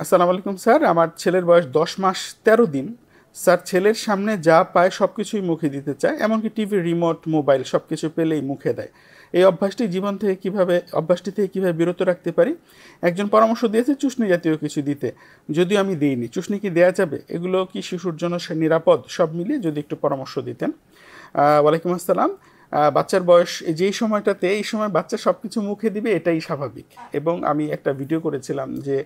আসসালামু আলাইকুম স্যার। আমার ছেলের বয়স ১০ মাস ১৩ দিন। স্যার, ছেলের সামনে যা পায় সব কিছুই মুখে দিতে চায়, এমনকি টিভি রিমোট, মোবাইল সব কিছু পেলেই মুখে দেয়। এই অভ্যাসটি থেকে কীভাবে বিরত রাখতে পারি? একজন পরামর্শ দিয়েছে চুষনি জাতীয় কিছু দিতে, যদিও আমি দিইনি। চুষনি কি দেয়া যাবে? এগুলো কি শিশুর জন্য নিরাপদ? সব মিলিয়ে যদি একটু পরামর্শ দিতেন। ওয়ালাইকুম আসসালাম। বাচ্চার বয়স যেই সময়টাতে, এই সময় বাচ্চা সব কিছু মুখে দিবে, এটাই স্বাভাবিক। এবং আমি একটা ভিডিও করেছিলাম যে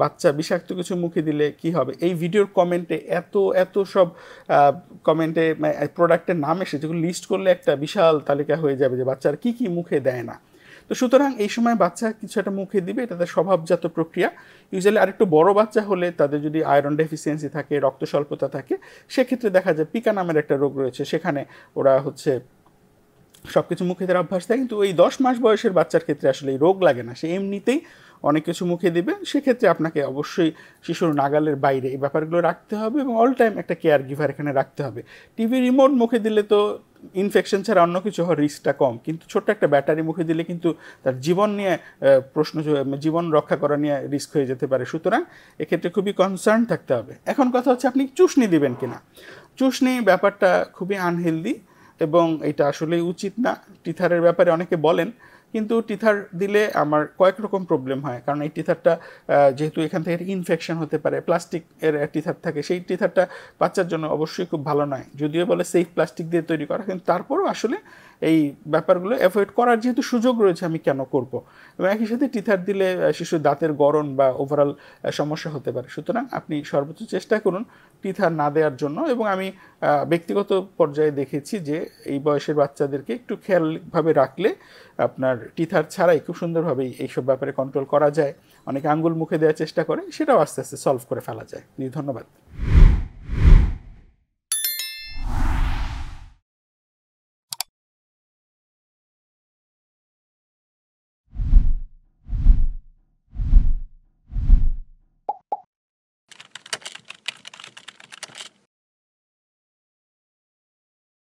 বাচ্চা বিষাক্ত কিছু মুখে দিলে কি হবে। এই ভিডিওর কমেন্টে এত এত সব কমেন্টে প্রোডাক্টের নাম এসে, যেগুলো লিস্ট করলে একটা বিশাল তালিকা হয়ে যাবে যে বাচ্চার কি কি মুখে দেয় না। তো সুতরাং এই সময় বাচ্চা কিছু একটা মুখে দিবে, এটা তাদের স্বভাবজাত প্রক্রিয়া। ইউজুয়ালি আরেকটু বড় বাচ্চা হলে তাদের যদি আয়রন ডেফিসিয়েন্সি থাকে, রক্ত স্বল্পতা থাকে, সেক্ষেত্রে দেখা যায় পিকা নামের একটা রোগ রয়েছে, সেখানে ওরা সব কিছু মুখে দেওয়ার অভ্যাস থাকে। কিন্তু এই ১০ মাস বয়সের বাচ্চার ক্ষেত্রে আসলে এই রোগ লাগে না, সে এমনিতেই অনেক কিছু মুখে দিবে। সেক্ষেত্রে আপনাকে অবশ্যই শিশুর নাগালের বাইরে এই ব্যাপারগুলো রাখতে হবে এবং অল টাইম একটা কেয়ার গিভার এখানে রাখতে হবে। টিভি রিমোট মুখে দিলে তো ইনফেকশন ছাড়া অন্য কিছু হওয়ার রিস্কটা কম, কিন্তু ছোট্ট একটা ব্যাটারি মুখে দিলে কিন্তু তার জীবন নিয়ে জীবন রক্ষা করা নিয়ে রিস্ক হয়ে যেতে পারে। সুতরাং এক্ষেত্রে খুবই কনসার্ন থাকতে হবে। এখন কথা হচ্ছে আপনি চুষনি দিবেন কিনা। চুষনি ব্যাপারটা খুবই আনহেলদি এবং এটা আসলেই উচিত না। টিথারের ব্যাপারে অনেকে বলেন, কিন্তু টিথার দিলে আমার কয়েক রকম প্রবলেম হয়। কারণ এই টিথারটা যেহেতু এখান থেকে ইনফেকশন হতে পারে, প্লাস্টিক এর টিথার থাকে, সেই টিথারটা বাচ্চার জন্য অবশ্যই খুব ভালো নয়। যদিও বলে সেফ প্লাস্টিক দিয়ে তৈরি করা, কিন্তু তারপরেও আসলে এই ব্যাপারগুলো অ্যাভয়েড করার যেহেতু সুযোগ রয়েছে, আমি কেন করব। এবং একই সাথে টিথার দিলে শিশুর দাঁতের গড়ন বা ওভারঅল সমস্যা হতে পারে। সুতরাং আপনি সর্বোচ্চ চেষ্টা করুন টিথার না দেওয়ার জন্য। এবং আমি ব্যক্তিগত পর্যায়ে দেখেছি যে এই বয়সের বাচ্চাদেরকে একটু খেয়ালভাবে রাখলে আপনার টিথার ছাড়াই খুব সুন্দরভাবেই এইসব ব্যাপারে কন্ট্রোল করা যায়। অনেকে আঙ্গুল মুখে দেওয়ার চেষ্টা করে, সেটাও আস্তে আস্তে সলভ করে ফেলা যায়। ধন্যবাদ।